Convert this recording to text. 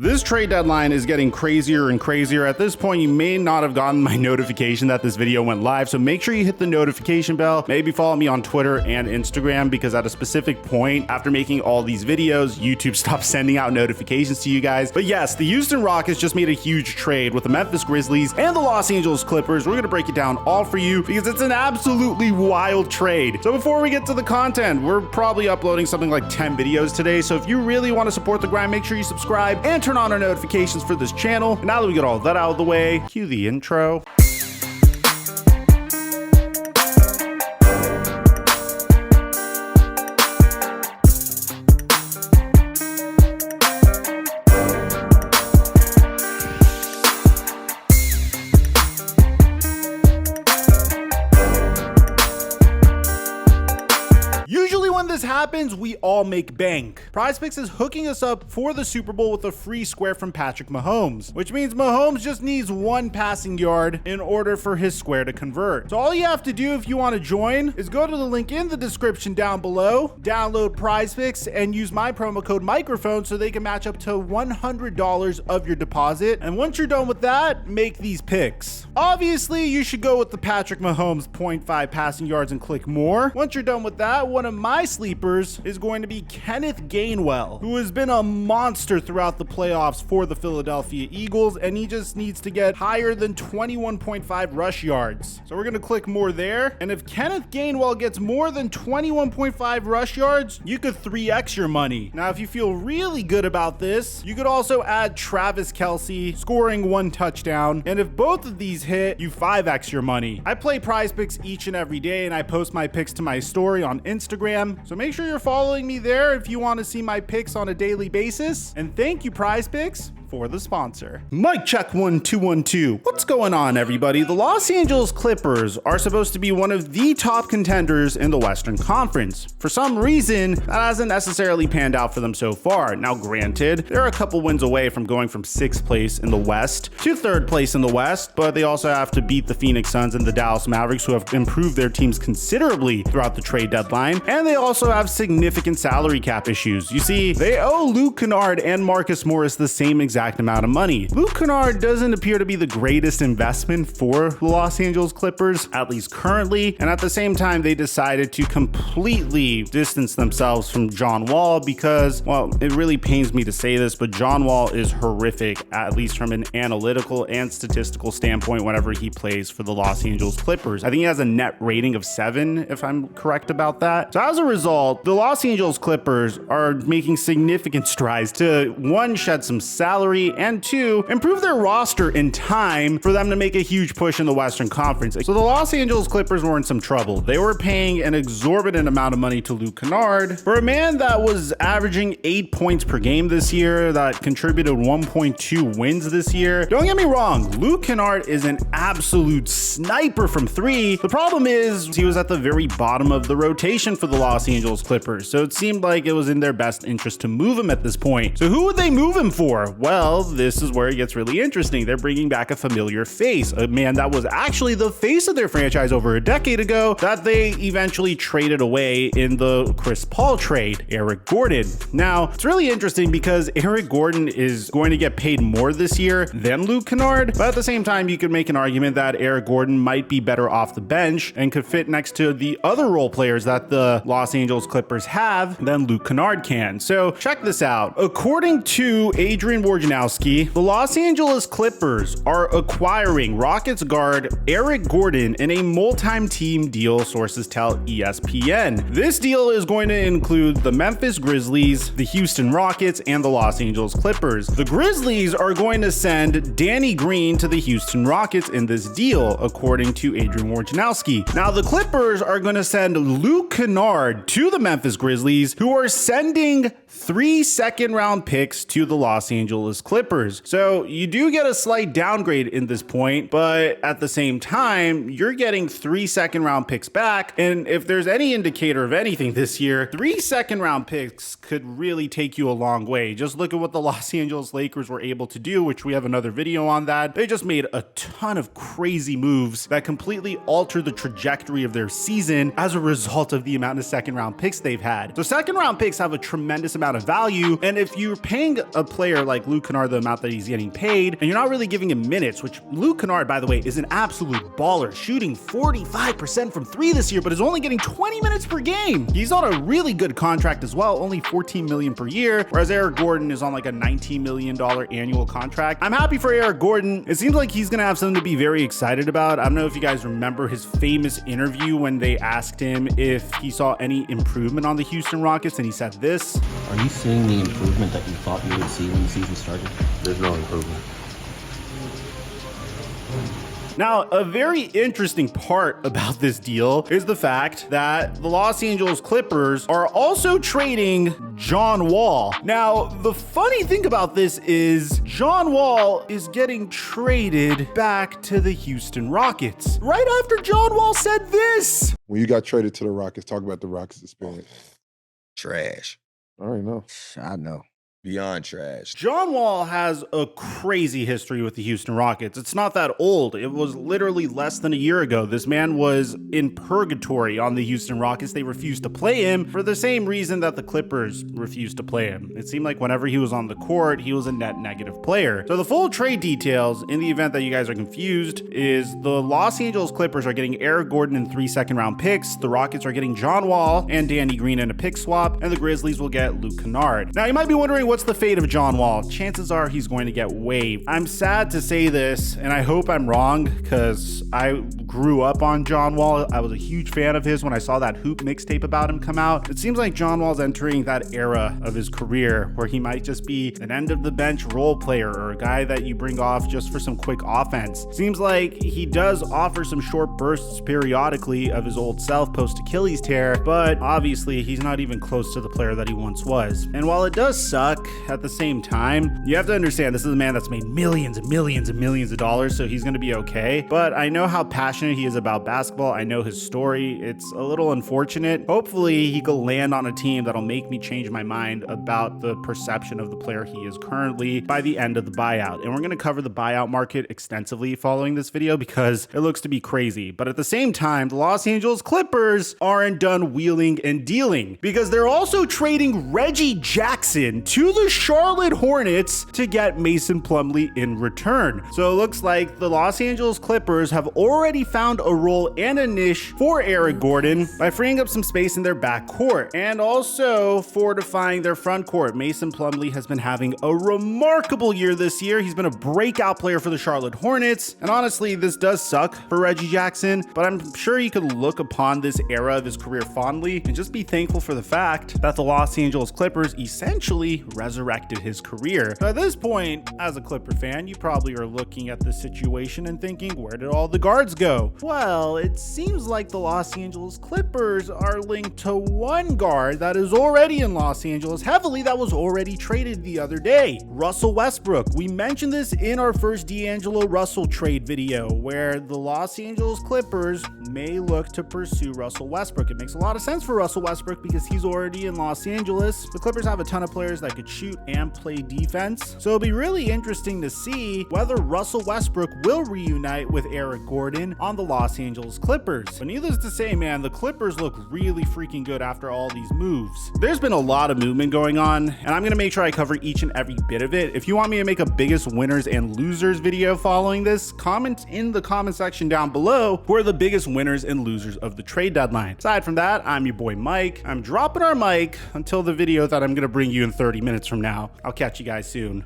This trade deadline is getting crazier and crazier. At this point, you may not have gotten my notification that this video went live, so make sure you hit the notification bell. Maybe follow me on Twitter and Instagram, because at a specific point after making all these videos, YouTube stopped sending out notifications to you guys. But yes, the Houston Rockets just made a huge trade with the Memphis Grizzlies and the Los Angeles Clippers. We're gonna break it down all for you because it's an absolutely wild trade. So before we get to the content, we're probably uploading something like 10 videos today. So if you really want to support the grind, make sure you subscribe and turn on our notifications for this channel. And now that we get all that out of the way, cue the intro. When this happens, we all make bank. PrizePicks is hooking us up for the Super Bowl with a free square from Patrick Mahomes, which means Mahomes just needs one passing yard in order for his square to convert. So all you have to do if you want to join is go to the link in the description down below, download PrizePicks, and use my promo code microphone so they can match up to $100 of your deposit. And once you're done with that, make these picks. Obviously, you should go with the Patrick Mahomes 0.5 passing yards and click more. Once you're done with that, one of my sleepers is going to be Kenneth Gainwell, who has been a monster throughout the playoffs for the Philadelphia Eagles, and he just needs to get higher than 21.5 rush yards. So we're going to click more there, and if Kenneth Gainwell gets more than 21.5 rush yards, you could 3x your money. Now, if you feel really good about this, you could also add Travis Kelce scoring 1 touchdown, and if both of these hit, you 5x your money. I play PrizePicks each and every day, and I post my picks to my story on Instagram. So make sure you're following me there if you want to see my picks on a daily basis. And thank you, PrizePicks, for the sponsor. Mic check 1 2 1 2. What's going on, everybody? The Los Angeles Clippers are supposed to be one of the top contenders in the Western Conference. For some reason, that hasn't necessarily panned out for them so far. Now, granted, they're a couple wins away from going from 6th place in the West to 3rd place in the West, but they also have to beat the Phoenix Suns and the Dallas Mavericks, who have improved their teams considerably throughout the trade deadline. And they also have significant salary cap issues. You see, they owe Luke Kennard and Marcus Morris the same exact amount of money. Luke Kennard doesn't appear to be the greatest investment for the Los Angeles Clippers, at least currently, and at the same time they decided to completely distance themselves from John Wall because, well, it really pains me to say this, but John Wall is horrific, at least from an analytical and statistical standpoint whenever he plays for the Los Angeles Clippers. I think he has a net rating of 7, if I'm correct about that. So as a result, the Los Angeles Clippers are making significant strides to, 1, shed some salary, and 2, improve their roster in time for them to make a huge push in the Western Conference. So the Los Angeles Clippers were in some trouble. They were paying an exorbitant amount of money to Luke Kennard for a man that was averaging 8 points per game this year, that contributed 1.2 wins this year. Don't get me wrong, Luke Kennard is an absolute sniper from 3. The problem is he was at the very bottom of the rotation for the Los Angeles Clippers, so it seemed like it was in their best interest to move him at this point. So who would they move him for? Well, this is where it gets really interesting. They're bringing back a familiar face, a man that was actually the face of their franchise over a decade ago that they eventually traded away in the Chris Paul trade, Eric Gordon. Now, it's really interesting because Eric Gordon is going to get paid more this year than Luke Kennard, but at the same time, you could make an argument that Eric Gordon might be better off the bench and could fit next to the other role players that the Los Angeles Clippers have than Luke Kennard can. So check this out. According to Adrian Wojnarowski, the Los Angeles Clippers are acquiring Rockets guard Eric Gordon in a multi-team deal, sources tell ESPN. This deal is going to include the Memphis Grizzlies, the Houston Rockets, and the Los Angeles Clippers. The Grizzlies are going to send Danny Green to the Houston Rockets in this deal, according to Adrian Wojnarowski. Now, the Clippers are going to send Luke Kennard to the Memphis Grizzlies, who are sending 3 second-round picks to the Los Angeles Clippers. So you do get a slight downgrade in this point, but at the same time, you're getting 3 second-round picks back. And if there's any indicator of anything this year, 3 second-round picks could really take you a long way. Just look at what the Los Angeles Lakers were able to do, which we have another video on that. They just made a ton of crazy moves that completely altered the trajectory of their season as a result of the amount of second-round picks they've had. So second-round picks have a tremendous amount amount of value. And if you're paying a player like Luke Kennard the amount that he's getting paid, and you're not really giving him minutes, which Luke Kennard, by the way, is an absolute baller, shooting 45% from 3 this year, but is only getting 20 minutes per game. He's on a really good contract as well, only $14 million per year, whereas Eric Gordon is on like a $19 million annual contract. I'm happy for Eric Gordon. It seems like he's gonna have something to be very excited about. I don't know if you guys remember his famous interview when they asked him if he saw any improvement on the Houston Rockets, and he said this. Are you seeing the improvement that you thought you would see when the season started? There's no improvement. Now, a very interesting part about this deal is the fact that the Los Angeles Clippers are also trading John Wall. Now, the funny thing about this is John Wall is getting traded back to the Houston Rockets right after John Wall said this. When you got traded to the Rockets, talk about the Rockets experience. Trash. I already know. I know. Beyond trash. John Wall has a crazy history with the Houston Rockets. It's not that old. It was literally less than a year ago. This man was in purgatory on the Houston Rockets. They refused to play him for the same reason that the Clippers refused to play him. It seemed like whenever he was on the court, he was a net negative player. So the full trade details, in the event that you guys are confused, is the Los Angeles Clippers are getting Eric Gordon and 3 second-round picks. The Rockets are getting John Wall and Danny Green in a pick swap, and the Grizzlies will get Luke Kennard. Now, you might be wondering, what's the fate of John Wall? Chances are he's going to get waived. I'm sad to say this, and I hope I'm wrong, because I grew up on John Wall. I was a huge fan of his when I saw that Hoop mixtape about him come out. It seems like John Wall's entering that era of his career where he might just be an end of the bench role player, or a guy that you bring off just for some quick offense. Seems like he does offer some short bursts periodically of his old self post Achilles tear, but obviously he's not even close to the player that he once was. And while it does suck, at the same time, you have to understand this is a man that's made millions and millions and millions of dollars, so he's going to be okay. But I know how passionate he is about basketball. I know his story. It's a little unfortunate. Hopefully he could land on a team that'll make me change my mind about the perception of the player he is currently by the end of the buyout. And we're going to cover the buyout market extensively following this video because it looks to be crazy. But at the same time, the Los Angeles Clippers aren't done wheeling and dealing, because they're also trading Reggie Jackson to the Charlotte Hornets to get Mason Plumlee in return. So it looks like the Los Angeles Clippers have already found a role and a niche for Eric Gordon by freeing up some space in their backcourt and also fortifying their front court. Mason Plumlee has been having a remarkable year this year. He's been a breakout player for the Charlotte Hornets. And honestly, this does suck for Reggie Jackson, but I'm sure he could look upon this era of his career fondly and just be thankful for the fact that the Los Angeles Clippers essentially resurrected his career. So at this point, as a Clipper fan, you probably are looking at this situation and thinking, where did all the guards go? Well, it seems like the Los Angeles Clippers are linked to one guard that is already in Los Angeles heavily, that was already traded the other day, Russell Westbrook. We mentioned this in our first D'Angelo Russell trade video, where the Los Angeles Clippers may look to pursue Russell Westbrook. It makes a lot of sense for Russell Westbrook because he's already in Los Angeles. The Clippers have a ton of players that could shoot and play defense, so it'll be really interesting to see whether Russell Westbrook will reunite with Eric Gordon on the Los Angeles Clippers. But needless to say, man, the Clippers look really freaking good after all these moves. There's been a lot of movement going on, and I'm gonna make sure I cover each and every bit of it. If you want me to make a biggest winners and losers video following this, comment in the comment section down below who are the biggest winners and losers of the trade deadline. Aside from that, I'm your boy Mike. I'm dropping our mic until the video that I'm gonna bring you in 30 minutes from now. I'll catch you guys soon.